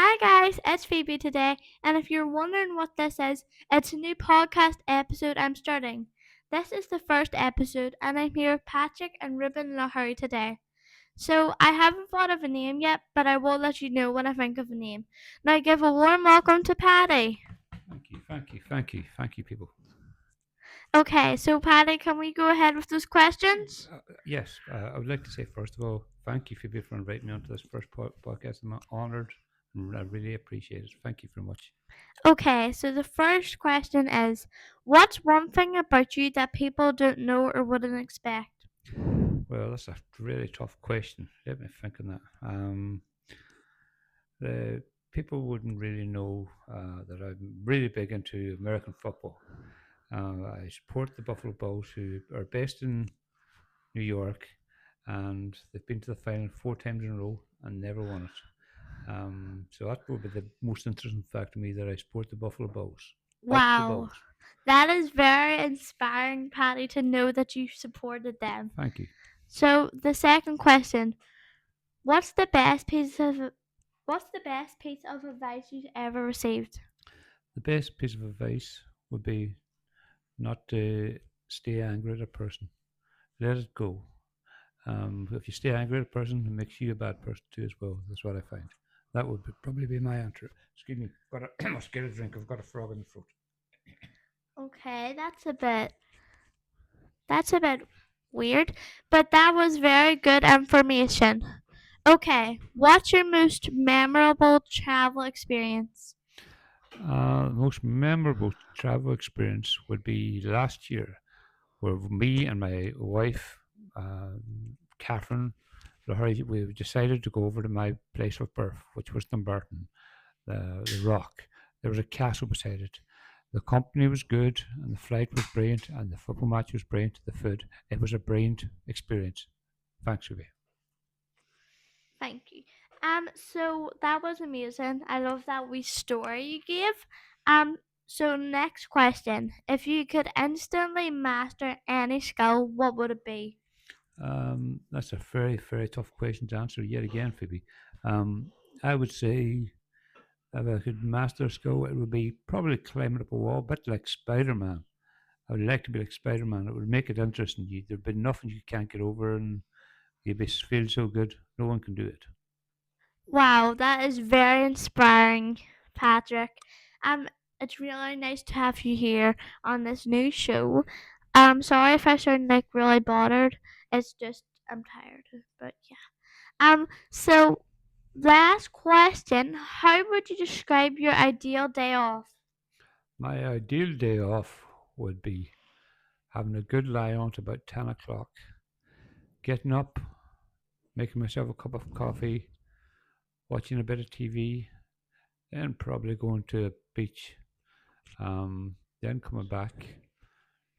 Hi guys, it's Phoebe today, and if you're wondering what this is, it's a new podcast episode I'm starting. This is the first episode, and I'm here with Patrick and Ruben Lahari today. So I haven't thought of a name yet, but I will let you know when I think of a name. Now give a warm welcome to Patty. Thank you, people. Okay, so Patty, can we go ahead with those questions? Yes, I would like to say, first of all, thank you, Phoebe, for inviting me onto this first podcast. I'm honored and I really appreciate it. Thank you very much. Okay, so the first question is, what's one thing about you that people don't know or wouldn't expect? Well, that's a really tough question. Let me think on that. The people wouldn't really know that I'm really big into American football. I support the Buffalo Bills, who are based in New York, and they've been to the final 4 times in a row and never won it. So that would be the most interesting fact to me, that I support the Buffalo Bills. Up the Wow, Bills. that is very inspiring, Patty, to know that you supported them. Thank you. So the second question, what's the best piece of what's the best piece of advice you've ever received? The best piece of advice would be not to stay angry at a person. Let it go. If you stay angry at a person, it makes you a bad person too as well. That's what I find. That would probably be my answer. Excuse me. I must get a drink. I've got a frog in the throat. Okay, that's a bit weird, but that was very good information. Okay, what's your most memorable travel experience? The most memorable travel experience would be last year, where me and my wife, Catherine, we decided to go over to my place of birth, which was Dumbarton, the Rock. There was a castle beside it. The company was good, and the flight was brilliant, and the football match was brilliant. The food, it was a brilliant experience. Thanks, Ruby. Thank you. So that was amazing. I love that wee story you gave. So next question. If you could instantly master any skill, what would it be? That's a very, very tough question to answer yet again, Phoebe. I would say, if I could master a skill, it would be probably climbing up a wall, a bit like Spider Man. I would like to be like Spider Man. It would make it interesting. There'd be nothing you can't get over, and you'd be feel so good. No one can do it. Wow, that is very inspiring, Patrick. It's really nice to have you here on this new show. Sorry if I sound like really bothered. It's just I'm tired, but yeah. So last question, how would you describe your ideal day off? My ideal day off would be having a good lie on to about 10 o'clock, getting up, making myself a cup of coffee, watching a bit of TV, then probably going to a beach, then coming back,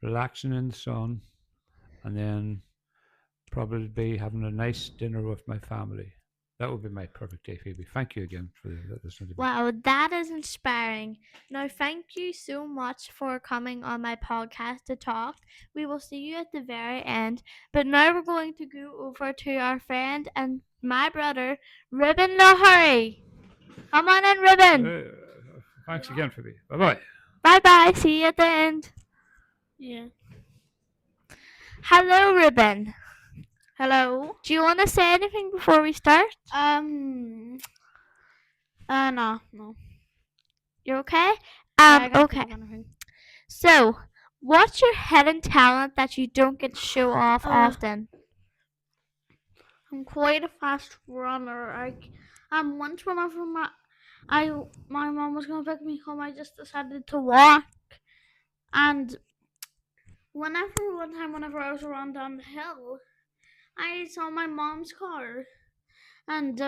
relaxing in the sun, and then probably be having a nice dinner with my family. That would be my perfect day, Phoebe. Thank you again for listening to me. Wow, that is inspiring. Now, thank you so much for coming on my podcast to talk. We will see you at the very end. But now we're going to go over to our friend and my brother, Ruben Lahari. Come on in, Ruben. Thanks again, Phoebe. Bye bye. Bye bye. See you at the end. Yeah. Hello, Ruben. Hello. Do you want to say anything before we start? Um. No. You're okay? I can't think Okay. of anything. So, what's your hidden talent that you don't get to show off often? I'm quite a fast runner. Once whenever my mom was gonna pick me home, I just decided to walk. And one time, whenever I was around down the hill, I saw my mom's car, and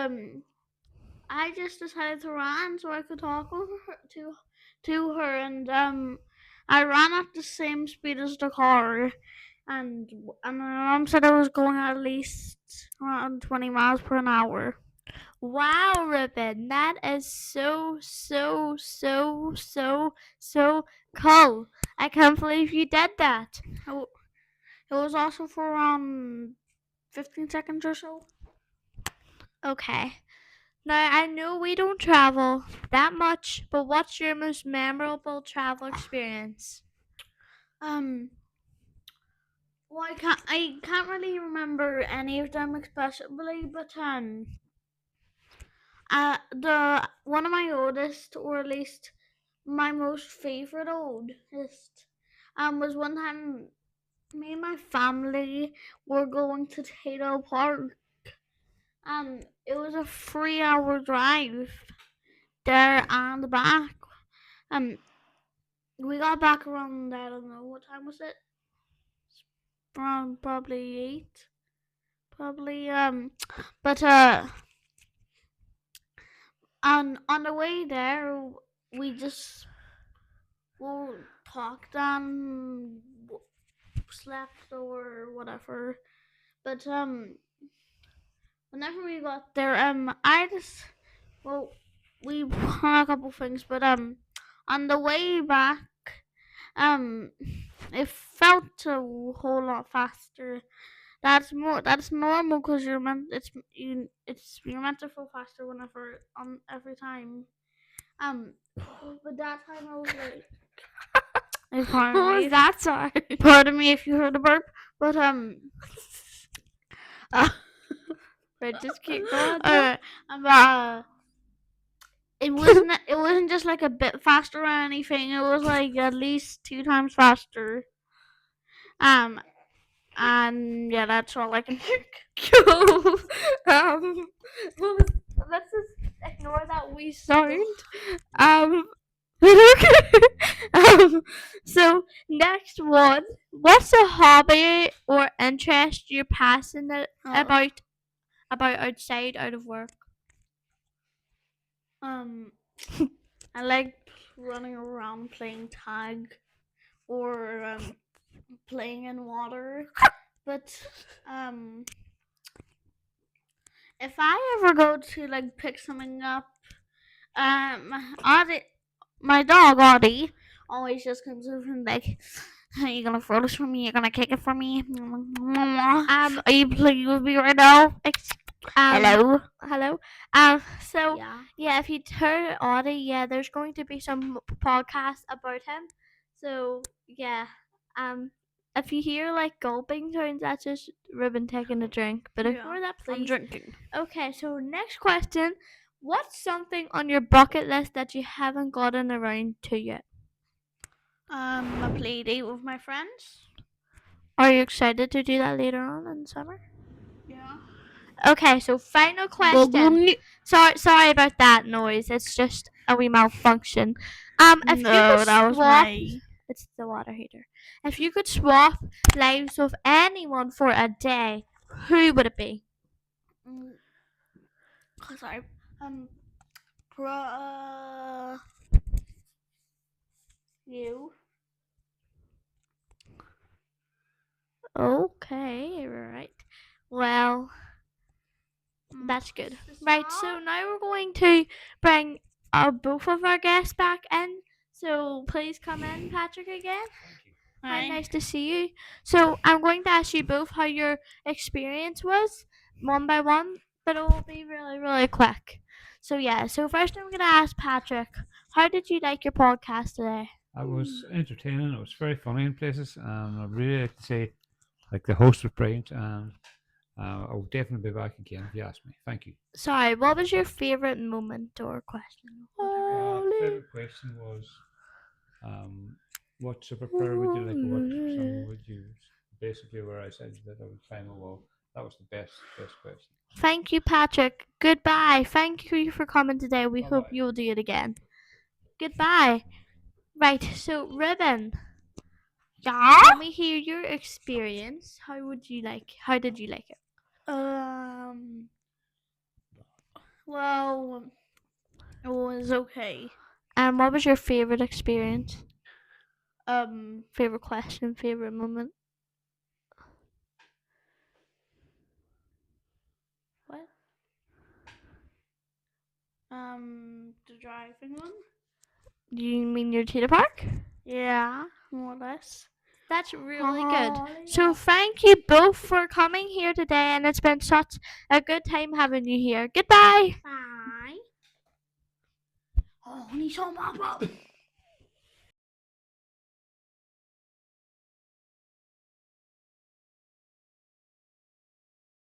I just decided to run so I could talk over to her, and I ran at the same speed as the car, and my mom said I was going at least around 20 miles per an hour. Wow, Ruben, that is so cool. I can't believe you did that. It was also for around 15 seconds or so. Okay. Now, I know we don't travel that much, but what's your most memorable travel experience? Um, well, I can't really remember any of them especially, but the one of my oldest, or at least my most favorite oldest, was one time me and my family were going to Tato Park. It was a 3 hour drive there and back. Um, we got back around, I don't know what time was it, around probably 8, probably. But on the way there, we just talked and slept or whatever. But whenever we got there, I just well, we had a couple things, but on the way back, um, it felt a whole lot faster. That's normal because you're meant to feel faster whenever every time. Um, but that time I was like, pardon What me, was that? Sorry. pardon me if you heard a burp, but uh, Right, just keep going. uh, it wasn't just like a bit faster or anything. It was like at least 2 times faster. Um, and yeah, that's all I can think. Cool. Well, let's just ignore that we sound. Um, okay. So next one, what's a hobby or interest you're passionate Oh, about outside out of work? um, I like running around playing tag or playing in water. But if I ever go to like pick something up, Audie, my dog Audie, always just comes over and like, are you gonna throw this for me? You're gonna kick it for me? Are you playing with me right now? Hello. Hello. So Yeah. yeah, if you heard Audie, yeah, there's going to be some podcasts about him. So yeah, um, if you hear like gulping sounds, that's just Ruben taking a drink. But ignore that, I'm please. drinking. Okay, so next question: what's something on your bucket list that you haven't gotten around to yet? A play date with my friends. Are you excited to do that later on in summer? Yeah. Okay, so final question. Sorry about that noise. It's just a wee malfunction. If you could No, that was swap, my. it's the water heater. If you could swap lives with anyone for a day, who would it be? Sorry. Pro. You. Okay, right. Well, that's good. Right, so now we're going to bring both of our guests back in. So please come in, Patrick, again. Hi, nice to see you. So I'm going to ask you both how your experience was, one by one, but it will be really, really quick. So yeah, so first I'm going to ask Patrick, how did you like your podcast today? I was entertaining. It was very funny in places, and I really like to say, like the host was brilliant, and I will definitely be back again if you ask me. Thank you. Sorry, what was your favorite moment or question? Favorite question was, what superpower would you like? What song would you basically where I said that I would climb a wall? That was the best question. Thank you, Patrick. Goodbye. Thank you for coming today. We hope Bye-bye. you'll do it again. Goodbye. Right, so Ribbon, Yeah. let me hear your experience. How did you like it? Well, it was okay. And what was your favorite experience? Um. Favorite question, favorite moment? What? The driving one. Do you mean your Cheetah Park? Yeah, more or less. That's really good. Oh, So yeah. thank you both for coming here today, and it's been such a good time having you here. Goodbye. Bye. Oh, honey, so mama.